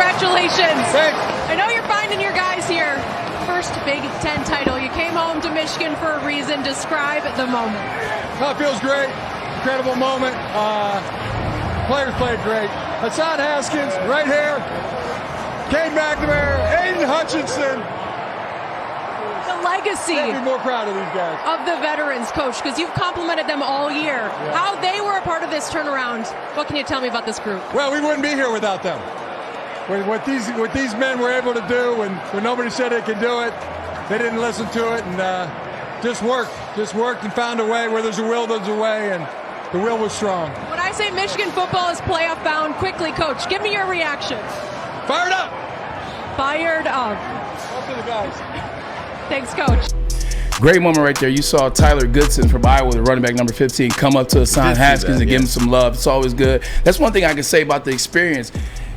Congratulations. Thanks. I know you're finding your guys here. First Big Ten title. You came home to Michigan for a reason. Describe the moment. It feels great. Incredible moment. Players played great. Hassan Haskins, right here. Kane McNamara, Aiden Hutchinson. The legacy Can't be more proud of these guys. of the veterans, Coach, because you've complimented them all year. Yeah. How they were a part of this turnaround. What can you tell me about this group? Well, we wouldn't be here without them. What these men were able to do when nobody said they could do it, they didn't listen to it and just worked and found a way. Where there's a will, there's a way, and the will was strong. When I say Michigan football is playoff bound, quickly, Coach, give me your reaction. Fired up. Fired up. Up to the guys. Thanks, Coach. Great moment right there. You saw Tyler Goodson from Iowa, the running back number 15, come up to Hassan Haskins and give him some love. It's always good. That's one thing I can say about the experience.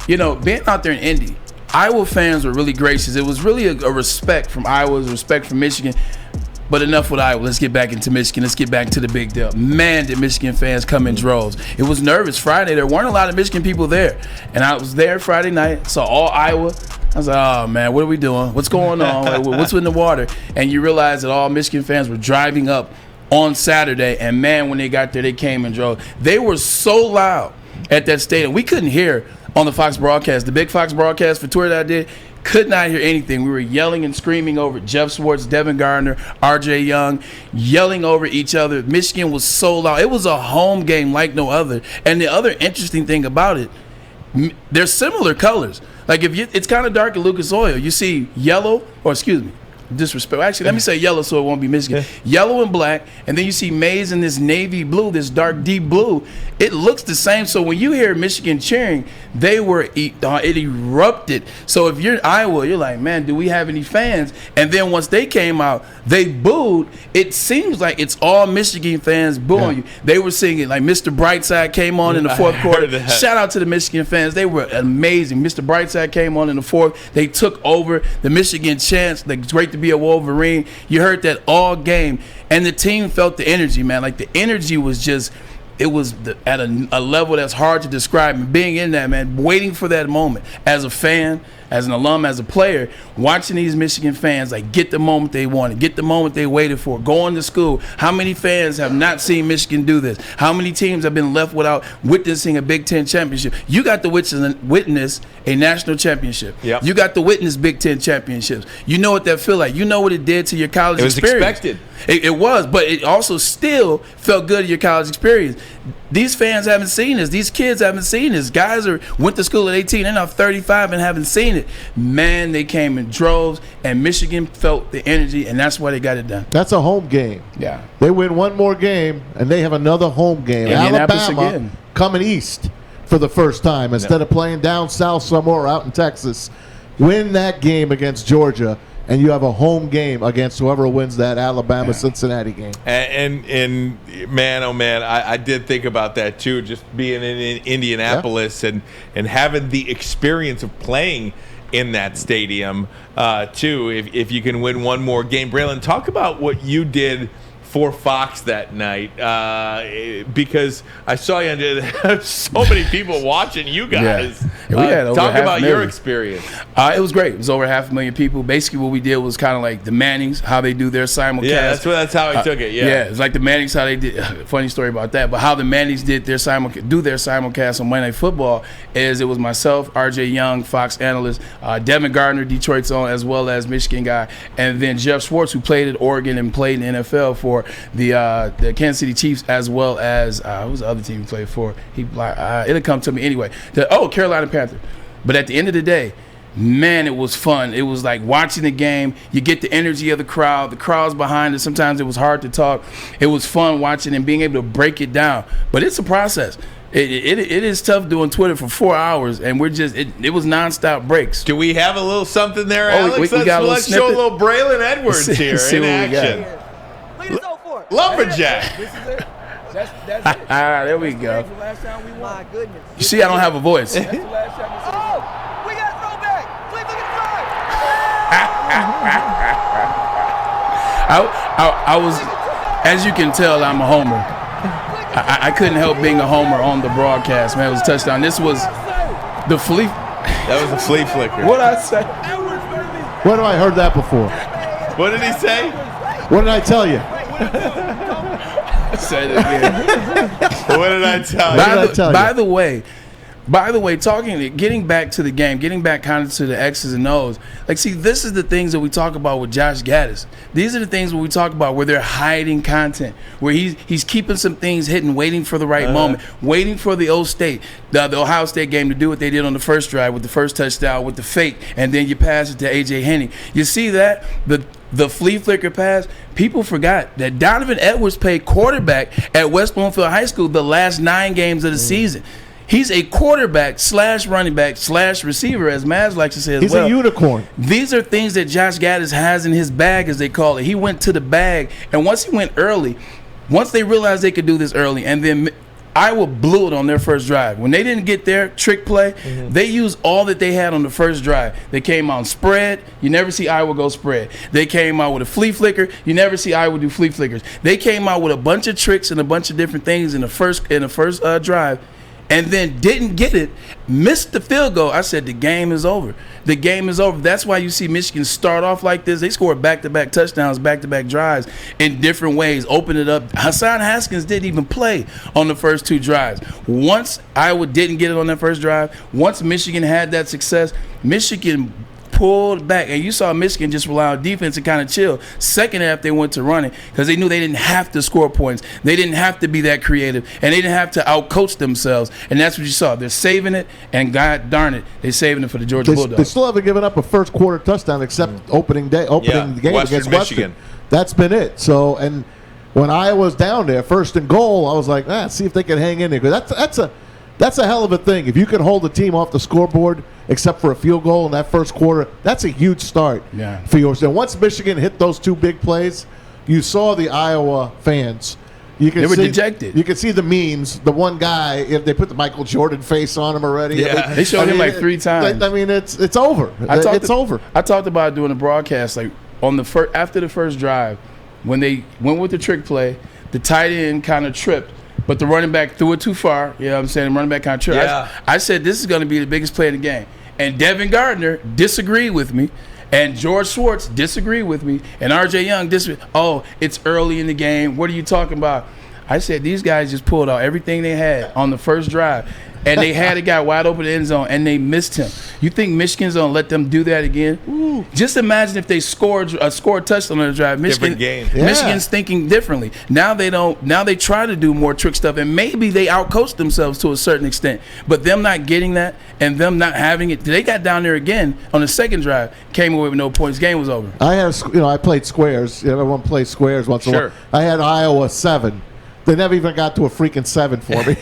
You know, being out there in Indy, Iowa fans were really gracious. It was really a respect from Iowa, a respect from Michigan. But enough with Iowa. Let's get back into Michigan. Let's get back to the big deal. Man, did Michigan fans come in droves. It was nervous Friday. There weren't a lot of Michigan people there. And I was there Friday night, saw all Iowa. I was like, oh, man, what are we doing? What's going on? What's in the water? And you realize that all Michigan fans were driving up on Saturday. And, man, when they got there, they came in droves. They were so loud at that stadium. We couldn't hear on the Fox broadcast. The big Fox broadcast for tour that I did, could not hear anything. We were yelling and screaming over Jeff Swartz, Devin Gardner, RJ Young, yelling over each other. Michigan was so loud. It was a home game like no other. And the other interesting thing about it, they're similar colors. Like it's kind of dark at Lucas Oil. You see yellow, or excuse me, disrespect. Actually, let me say yellow so it won't be Michigan. Yellow and black, and then you see maize in this navy blue, this dark deep blue. It looks the same. So when you hear Michigan cheering, it erupted. So if you're in Iowa, you're like, man, do we have any fans? And then once they came out, they booed. It seems like it's all Michigan fans booing you. They were singing, like Mr. Brightside came on in the fourth quarter. Shout out to the Michigan fans. They were amazing. Mr. Brightside came on in the fourth. They took over the Michigan chants. Like, it's great to be a Wolverine. You heard that all game. And the team felt the energy, man. Like, the energy was just, it was at a level that's hard to describe. And being in that, man, waiting for that moment as a fan, as an alum, as a player, watching these Michigan fans like get the moment they wanted, get the moment they waited for, going to school. How many fans have not seen Michigan do this? How many teams have been left without witnessing a Big Ten championship? You got to witness a national championship. Yep. You got to witness Big Ten championships. You know what that feel like. You know what it did to your college experience. It was expected. It was, but it also still felt good in your college experience. These fans haven't seen this. These kids haven't seen this. Guys went to school at 18. They're now 35 and haven't seen it. Man, they came in droves, and Michigan felt the energy, and that's why they got it done. That's a home game. Yeah. They win one more game, and they have another home game. Indianapolis Alabama again. coming east for the first time instead of playing down south somewhere out in Texas. Win that game against Georgia, and you have a home game against whoever wins that Alabama-Cincinnati game. And man, oh man, I did think about that too, just being in Indianapolis and having the experience of playing in that stadium too, if you can win one more game. Braylon, talk about what you did for Fox that night, because I saw you under so many people watching you guys. Yeah, we had over talk about your 500,000. experience. It was great. It was over 500,000 people. Basically, what we did was kind of like the Mannings, how they do their simulcast. Yeah, that's how I took it. Yeah, it's like the Mannings, how they did. Funny story about that, but how the Mannings did their simulcast on Monday Night Football is it was myself, RJ Young, Fox analyst, Devin Gardner, Detroit's own, as well as Michigan guy, and then Jeff Swartz, who played at Oregon and played in the NFL for the Kansas City Chiefs, as well as what was the other team he played for? It'll come to me anyway. Carolina Panthers. But at the end of the day, man, it was fun. It was like watching the game. You get the energy of the crowd. The crowd's behind us. Sometimes it was hard to talk. It was fun watching and being able to break it down. But it's a process. It is tough doing Twitter for 4 hours, and we're just it was nonstop breaks. Do we have a little something there, Alex? We got let's show a little Braylon Edwards here see in what action. Lumberjack. This is it. That's it. There we go. That's the last time we won. My goodness. You see, I don't have a voice. That's the last time we won. Oh, we got a throwback. Please look at the I was, as you can tell, I'm a homer. I couldn't help being a homer on the broadcast, man. It was a touchdown. This was the Philippe. That was a flea flicker. What I say? Where have I heard that before? What did he say? What did I tell you? Say it again. What did I tell you? What did I tell you? By the way, getting back to the game, getting back kind of to the X's and O's. Like, see, this is the things that we talk about with Josh Gaddis. These are the things where we talk about where they're hiding content, where he's keeping some things hidden, waiting for the right moment, waiting for the the Ohio State game to do what they did on the first drive with the first touchdown with the fake, and then you pass it to A.J. Henning. You see that? The flea flicker pass, people forgot that Donovan Edwards played quarterback at West Bloomfield High School the last 9 games of the season. He's a quarterback / running back / receiver, as Maz likes to say as He's well. a unicorn. These are things that Josh Gaddis has in his bag, as they call it. He went to the bag, and once he went early, once they realized they could do this early, and then Iowa blew it on their first drive. When they didn't get their trick play, they used all that they had on the first drive. They came out and spread. You never see Iowa go spread. They came out with a flea flicker. You never see Iowa do flea flickers. They came out with a bunch of tricks and a bunch of different things in the first drive, and then didn't get it, missed the field goal. I said, the game is over. The game is over. That's why you see Michigan start off like this. They scored back-to-back touchdowns, back-to-back drives in different ways, open it up. Hassan Haskins didn't even play on the first 2 drives. Once Iowa didn't get it on that first drive, once Michigan had that success, Michigan pulled back, and you saw Michigan just rely on defense and kind of chill. Second half, they went to running because they knew they didn't have to score points. They didn't have to be that creative, and they didn't have to outcoach themselves. And that's what you saw. They're saving it, and God darn it, they're saving it for the Georgia Bulldogs. They still haven't given up a first quarter touchdown except opening the game Western against Michigan. Western. That's been it. So, and when Iowa's down there, first and goal, I was like, see if they can hang in there. Because that's a hell of a thing. If you can hold the team off the scoreboard except for a field goal in that first quarter, that's a huge start for yours. And once Michigan hit those 2 big plays, you saw the Iowa fans. They were dejected. You can see the memes. The one guy, if they put the Michael Jordan face on him already. Yeah, they showed him like 3 times. I mean, it's over. It's over. I talked about it during the broadcast, like on after the first drive, when they went with the trick play, the tight end kind of tripped, but the running back threw it too far. You know what I'm saying? The running back kind of tripped. Yeah. I said this is going to be the biggest play of the game. And Devin Gardner disagreed with me. And George Schwartz disagreed with me. And R.J. Young disagreed. Oh, it's early in the game. What are you talking about? I said these guys just pulled out everything they had on the first drive. And they had a guy wide open in the end zone, and they missed him. You think Michigan's going to let them do that again? Ooh. Just imagine if they scored a touchdown on the drive. Different game. Michigan's thinking differently. Now they don't. Now they try to do more trick stuff, and maybe they outcoach themselves to a certain extent. But them not getting that and them not having it, they got down there again on the second drive, came away with no points. Game was over. I played squares. Everyone plays squares once in a while. I had Iowa 7. They never even got to a freaking 7 for me.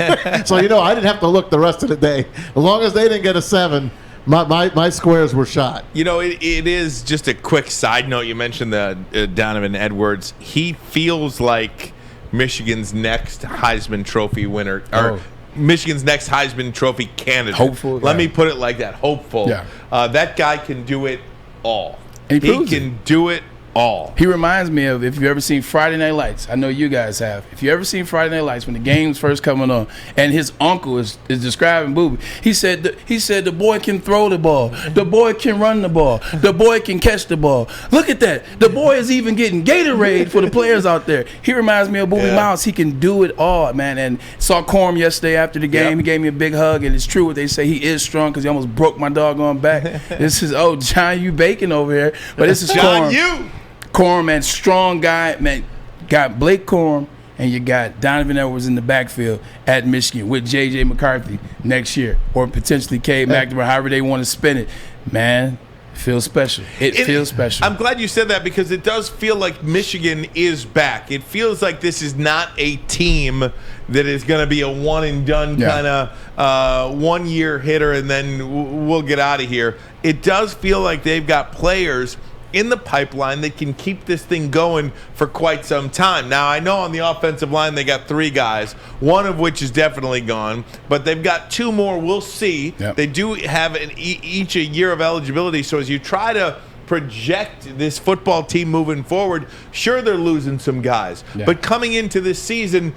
So, I didn't have to look the rest of the day. As long as they didn't get a 7, my squares were shot. It is just a quick side note. You mentioned the Donovan Edwards. He feels like Michigan's next Heisman Trophy winner, or Michigan's next Heisman Trophy candidate. Hopeful. Let me put it like that. Hopeful. Yeah. That guy can do it all. And he can do it all. He reminds me of, if you've ever seen Friday Night Lights. I know you guys have. If you ever seen Friday Night Lights, when the game's first coming on, and his uncle is describing Booby, he said the boy can throw the ball, the boy can run the ball, the boy can catch the ball. Look at that. The boy is even getting Gatorade for the players out there. He reminds me of Booby Miles. He can do it all, man. And saw Corm yesterday after the game. He gave me a big hug, and it's true what they say. He is strong because he almost broke my doggone back. This is John U. Bacon over here, but this is John Corm. U. Corm, man, strong guy, man. Got Blake Corm, and you got Donovan Edwards in the backfield at Michigan with J.J. McCarthy next year, or potentially Cade McNamara, however they want to spin it. Man, feels special. It feels special. I'm glad you said that because it does feel like Michigan is back. It feels like this is not a team that is going to be a one-and-done kind of one-year hitter and then we'll get out of here. It does feel like they've got players in the pipeline that can keep this thing going for quite some time. Now, I know on the offensive line they got 3 guys, one of which is definitely gone, but they've got 2 more. We'll see. Yep. They do have each a year of eligibility, so as you try to project this football team moving forward, sure, they're losing some guys. But coming into this season,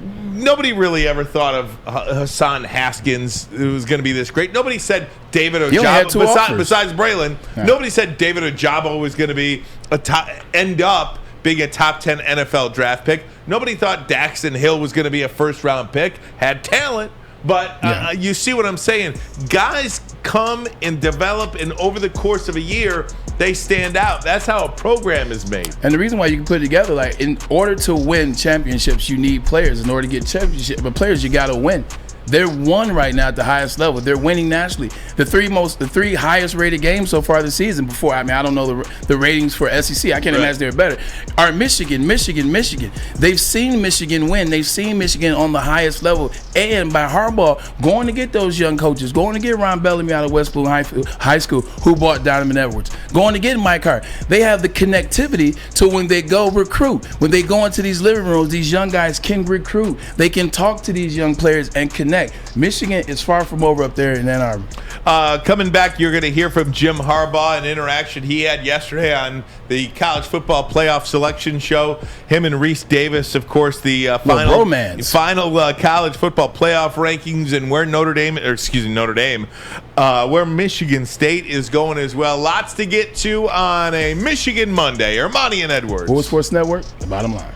nobody really ever thought of Hassan Haskins, who was going to be this great. Nobody said David He only had two Ojabo, offers. besides Braylon, nobody said David Ojabo was going to be end up being a top 10 NFL draft pick. Nobody thought Daxton Hill was going to be a first-round pick. Had talent, but you see what I'm saying. Guys come and develop, and over the course of a year, they stand out. That's how a program is made. And the reason why you can put it together, like, in order to win championships, you need players. In order to get championship, but players, you got to win. They're one right now at the highest level. They're winning nationally. The three highest rated games so far this season. Before, I mean, I don't know the ratings for SEC. I can't imagine they're better. Are Michigan. They've seen Michigan win. They've seen Michigan on the highest level. And by Harbaugh going to get those young coaches, going to get Ron Bellamy out of West Bloom High School, who bought Donovan Edwards, going to get Mike Hart. They have the connectivity to when they go recruit. When they go into these living rooms, these young guys can recruit. They can talk to these young players and connect. Michigan is far from over up there in Ann Arbor. Coming back, you're going to hear from Jim Harbaugh, an interaction he had yesterday on the college football playoff selection show. Him and Reese Davis, of course, the final college football playoff rankings, and where Notre Dame, where Michigan State is going as well. Lots to get to on a Michigan Monday. Ermanni and Edwards. Woodward Sports Network, the bottom line.